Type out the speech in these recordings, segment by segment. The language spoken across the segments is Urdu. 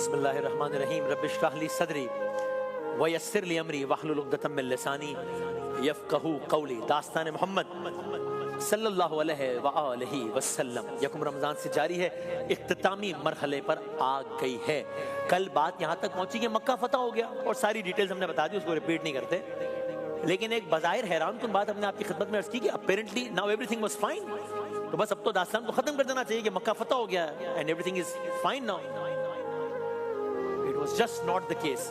بسم اللہ الرحمن الرحیم رب اشرح لی صدری ویسر لی امری واحلل عقدۃ من لسانی یفقہوا قولی. داستان محمد صلی اللہ علیہ وآلہ وسلم یکم رمضان سے جاری ہے، اختتامی مرحلے پر آ گئی ہے. کل بات یہاں تک پہنچی کہ مکہ فتح ہو گیا اور ساری ڈیٹیلز ہم نے بتا دی، اس کو ریپیٹ نہیں کرتے. لیکن ایک بظاہر حیران کن بات ہم نے آپ کی خدمت میں عرض کی کہ apparently now everything was fine. تو بس اب تو داستان کو ختم کر دینا چاہیے کہ مکہ فتح ہو گیا and everything is fine now. It was just not the case.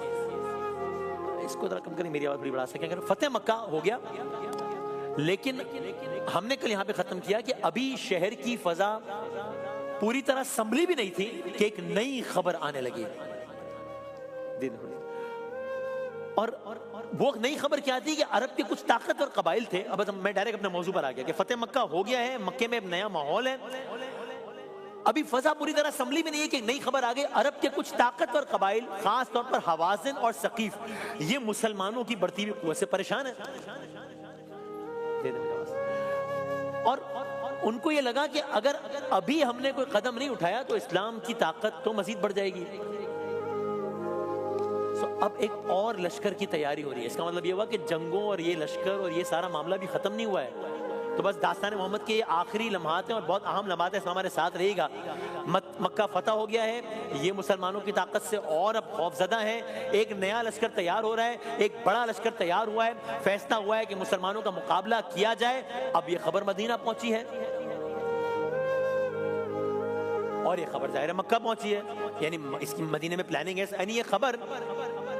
اس کو ذرا کم کریں، میری آواز بڑی بڑھا سکیں. اگر فتح مکہ ہو گیا، لیکن ہم نے کل یہاں پہ ختم کیا کہ ابھی شہر کی فضا پوری طرح سنبھلی بھی نہیں تھی کہ ایک نئی خبر آنے لگی. اور وہ نئی خبر کیا تھی کہ عرب کے کچھ طاقتور قبائل تھے. اب میں ڈائریکٹ اپنے موضوع پر آ گیا کہ فتح مکہ ہو گیا ہے، مکے میں نیا ماحول ہے، ابھی فضا پوری طرح سنبھلی بھی نہیں ہے کہ نئی خبر آ گئی. عرب کے کچھ طاقتور قبائل، خاص طور پر حوازن اور ثقیف، یہ مسلمانوں کی بڑھتی ہوئی قوت سے پریشان ہیں. اور ان کو یہ لگا کہ اگر ابھی ہم نے کوئی قدم نہیں اٹھایا تو اسلام کی طاقت تو مزید بڑھ جائے گی. اب ایک اور لشکر کی تیاری ہو رہی ہے. اس کا مطلب یہ ہوا کہ جنگوں اور یہ لشکر اور یہ سارا معاملہ بھی ختم نہیں ہوا ہے. تو بس داستان محمد کے یہ آخری لمحات ہیں اور بہت اہم لمحات ہیں، اس میں ہمارے ساتھ رہے گا. مکہ فتح ہو گیا ہے، یہ مسلمانوں کی طاقت سے اور اب خوف زدہ ہے. ایک نیا لشکر تیار ہو رہا ہے، ایک بڑا لشکر تیار ہوا ہے. فیصلہ ہوا ہے کہ مسلمانوں کا مقابلہ کیا جائے. اب یہ خبر مدینہ پہنچی ہے اور یہ خبر ظاہر مکہ پہنچی ہے، یعنی اس کی مدینے میں پلاننگ ہے. یعنی یہ خبر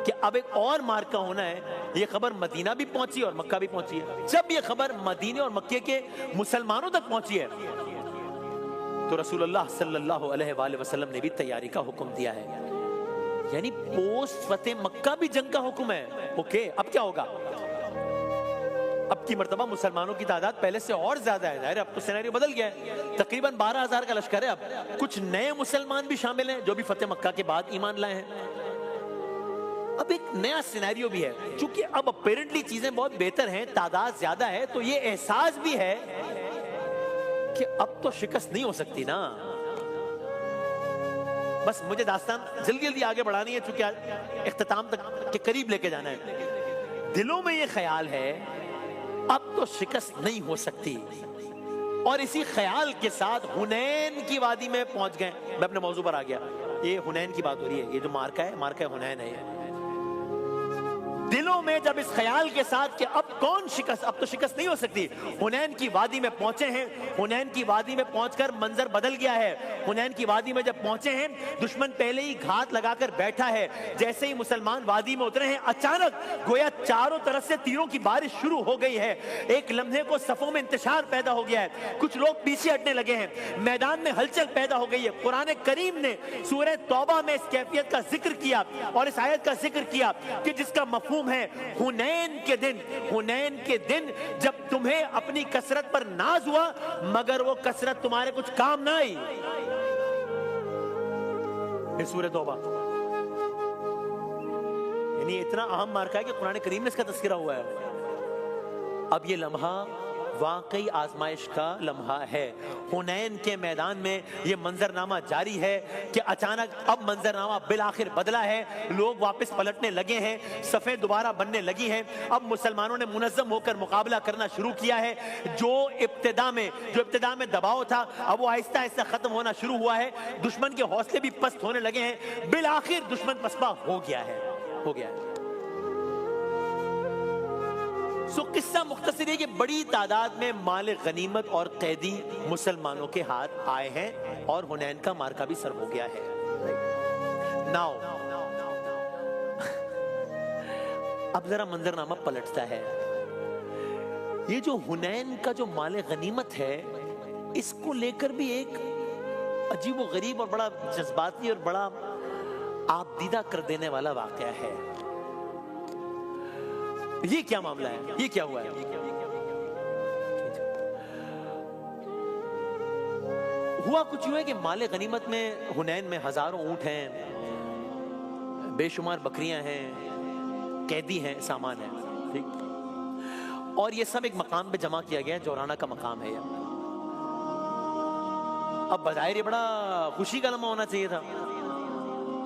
کہ اب ایک اور مارکہ ہونا ہے، یہ خبر مدینہ بھی پہنچی اور مکہ بھی پہنچی ہے. جب یہ خبر مدینے اور مکے کے مسلمانوں تک پہنچی ہے تو رسول اللہ صلی اللہ علیہ وآلہ وسلم نے بھی تیاری کا حکم دیا ہے. یعنی پوسٹ فتح مکہ بھی جنگ کا حکم ہے. اوکے، اب کیا ہوگا؟ اب کی مرتبہ مسلمانوں کی تعداد پہلے سے اور زیادہ ہے. ظاہر اب تو سینیریو بدل گیا ہے. تقریباً 12,000 کا لشکر ہے. اب کچھ نئے مسلمان بھی شامل ہیں جو بھی فتح مکہ کے بعد ایمان لائے ہیں. اب ایک نیا سینیریو بھی ہے. چونکہ اب اپیرنٹلی چیزیں بہت بہتر ہیں، تعداد زیادہ ہے، تو یہ احساس بھی ہے کہ اب تو شکست نہیں ہو سکتی نا. بس مجھے داستان جلدی جلدی آگے بڑھانی ہے چونکہ اختتام تک کے قریب لے کے جانا ہے. دلوں میں یہ خیال ہے اب تو شکست نہیں ہو سکتی، اور اسی خیال کے ساتھ حنین کی وادی میں پہنچ گئے. میں اپنے موضوع پر آ گیا. یہ حنین کی بات ہو رہی ہے. یہ جو مارکہ ہے، مارکہ حنین ہے. دلوں میں جب اس خیال کے ساتھ کہ اب کون شکست، اب تو شکست نہیں ہو سکتی، حنین کی وادی میں پہنچے ہیں. حنین کی وادی میں پہنچ کر منظر بدل گیا ہے. حنین کی وادی میں جب پہنچے ہیں، دشمن پہلے ہی گھات لگا کر بیٹھا ہے. جیسے ہی مسلمان وادی میں اترے ہیں، اچانک گویا چاروں طرف سے تیروں کی بارش شروع ہو گئی ہے. ایک لمحے کو صفوں میں انتشار پیدا ہو گیا ہے. کچھ لوگ پیچھے ہٹنے لگے ہیں. میدان میں ہلچل پیدا ہو گئی ہے. قرآن کریم نے سورہ توبہ میں اس کیفیت کا ذکر کیا اور اس آیت کا ذکر کیا کہ جس کا مفہوم ہے حنین کے دن. حنین کے دن جب تمہیں اپنی کثرت پر ناز ہوا مگر وہ کثرت تمہارے کچھ کام نہ آئی. یہ سورہ توبہ یعنی اتنا اہم مارکہ ہے کہ قرآن کریم میں اس کا تذکرہ ہوا ہے. اب یہ لمحہ واقعی آزمائش کا لمحہ ہے. حنین کے میدان میں یہ منظرنامہ جاری ہے کہ اچانک اب منظرنامہ بالآخر بدلا ہے. لوگ واپس پلٹنے لگے ہیں، صفیں دوبارہ بننے لگی ہیں. اب مسلمانوں نے منظم ہو کر مقابلہ کرنا شروع کیا ہے. جو ابتدا میں دباؤ تھا، اب وہ آہستہ آہستہ ختم ہونا شروع ہوا ہے. دشمن کے حوصلے بھی پست ہونے لگے ہیں. بالآخر دشمن پسپا ہو گیا ہے. قصہ مختصر ہے کہ بڑی تعداد میں مال غنیمت اور قیدی مسلمانوں کے ہاتھ آئے ہیں اور حنین کا مارکہ بھی سر ہو گیا ہے. ناؤ اب ذرا منظرنامہ پلٹتا ہے. یہ جو حنین کا جو مال غنیمت ہے، اس کو لے کر بھی ایک عجیب و غریب اور بڑا جذباتی اور بڑا آپ دیدہ کر دینے والا واقعہ ہے. یہ کیا معاملہ ہے؟ یہ کیا ہوا ہے؟ ہوا کچھ ہوا ہے کہ مال غنیمت میں حنین میں ہزاروں اونٹ ہیں، بے شمار بکریاں ہیں، قیدی ہیں، سامان ہے. ٹھیک، اور یہ سب ایک مقام پہ جمع کیا گیا، جورانہ کا مقام ہے. اب بظاہر یہ بڑا خوشی کا لمحہ ہونا چاہیے تھا.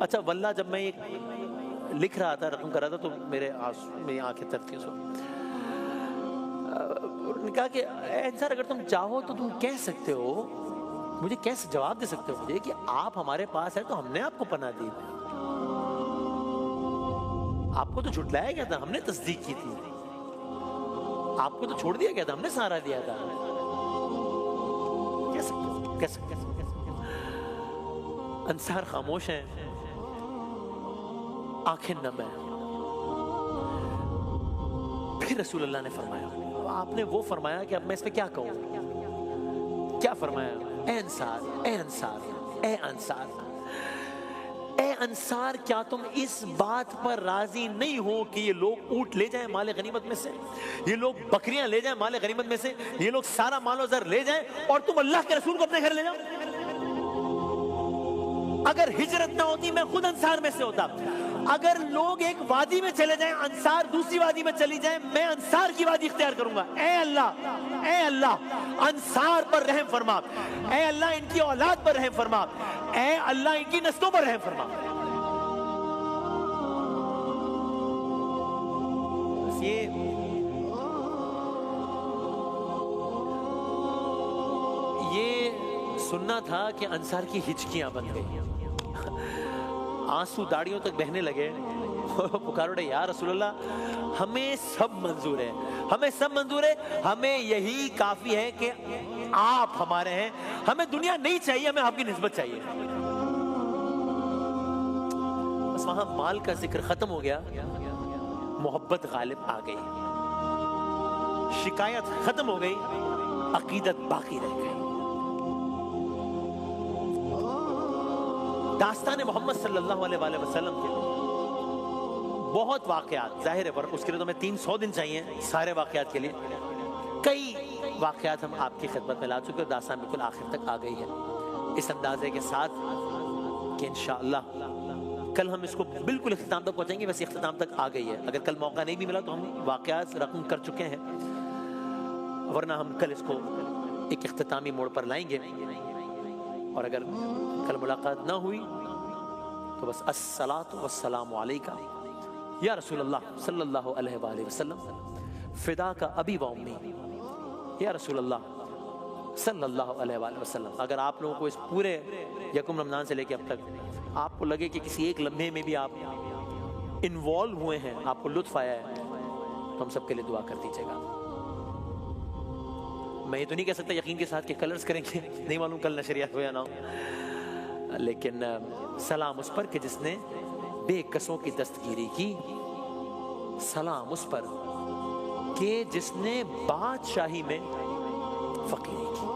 اچھا واللہ جب میں یہ لکھ رہا تھا رقم کر رہا تھا تو میری آنکھیں ترتی اس وقت. نے کہا کہ اے انصار اگر تم چاہو تو تم کہہ سکتے ہو, مجھے کیسے جواب دے سکتے ہو مجھے کہ آپ ہمارے پاس ہے تو ہم نے آپ کو پناہ دی, آپ کو تو جھٹلایا گیا تھا, ہم نے تصدیق کی تھی, آپ کو تو چھوڑ دیا گیا تھا, ہم نے سہارا دیا تھا. کیسے انصار خاموش ہیں, آنکھیں نم ہیں. پھر رسول اللہ نے فرمایا, آپ نے وہ فرمایا کہ اب میں اس پہ کیا کہوں, کیا فرمایا, اے انصار, اے انصار, اے انصار, اے انصار, کیا تم اس بات پر راضی نہیں ہو کہ یہ لوگ اونٹ لے جائیں مال غنیمت میں سے, یہ لوگ بکریاں لے جائیں مال غنیمت میں سے, یہ لوگ سارا مال و زر لے جائیں اور تم اللہ کے رسول کو اپنے گھر لے جاؤ؟ اگر ہجرت نہ ہوتی میں خود انصار میں سے ہوتا. اگر لوگ ایک وادی میں چلے جائیں, انصار دوسری وادی میں چلی جائیں, میں انصار کی وادی اختیار کروں گا. اے اللہ, اے اللہ, انصار پر رحم فرما, اے اللہ ان کی اولاد پر رحم فرما, اے اللہ ان کی نسلوں پر رحم فرما. یہ سننا تھا کہ انصار کی ہچکیاں بن گئی, آنسو داڑیوں تک بہنے لگے, پکار اٹھے یا رسول اللہ ہمیں سب منظور ہے, ہمیں سب منظور ہے, ہمیں یہی کافی ہے کہ آپ ہمارے ہیں, ہمیں دنیا نہیں چاہیے, ہمیں آپ کی نسبت چاہیے. بس وہاں مال کا ذکر ختم ہو گیا, محبت غالب آ گئی, شکایت ختم ہو گئی, عقیدت باقی رہ گئی. داستان محمد صلی اللہ علیہ وآلہ وسلم کے بہت واقعات, ظاہر ہے اس کے لیے تو میں 300 دن چاہیے سارے واقعات کے لیے. کئی واقعات ہم آپ کی خدمت میں لا چکے اور داستان بالکل آخر تک آ گئی ہے, اس اندازے کے ساتھ کہ انشاءاللہ کل ہم اس کو بالکل اختتام تک پہنچیں گے. ویسے اختتام تک آ گئی ہے, اگر کل موقع نہیں بھی ملا تو ہم واقعات رقم کر چکے ہیں, ورنہ ہم کل اس کو ایک اختتامی موڑ پر لائیں گے. اور اگر کل ملاقات نہ ہوئی تو بس الصلاۃ والسلام علیکہ یا رسول اللہ صلی اللہ علیہ وآلہ وسلم, فدا کا ابی و امی یا رسول اللہ صلی اللہ علیہ وآلہ وسلم. اگر آپ لوگوں کو اس پورے یکم رمضان سے لے کے اب تک آپ کو لگے کہ کسی ایک لمحے میں بھی آپ انوالو ہوئے ہیں, آپ کو لطف آیا ہے, تو ہم سب کے لیے دعا کر دیجیے گا. میں یہ تو نہیں کہہ سکتا یقین کے ساتھ کہ کلرز کریں گے, نہیں معلوم کل نشریات ہو یا نہ ہو, لیکن سلام اس پر کہ جس نے بے کسوں کی دستگیری کی, سلام اس پر کہ جس نے بادشاہی میں فقیری کی.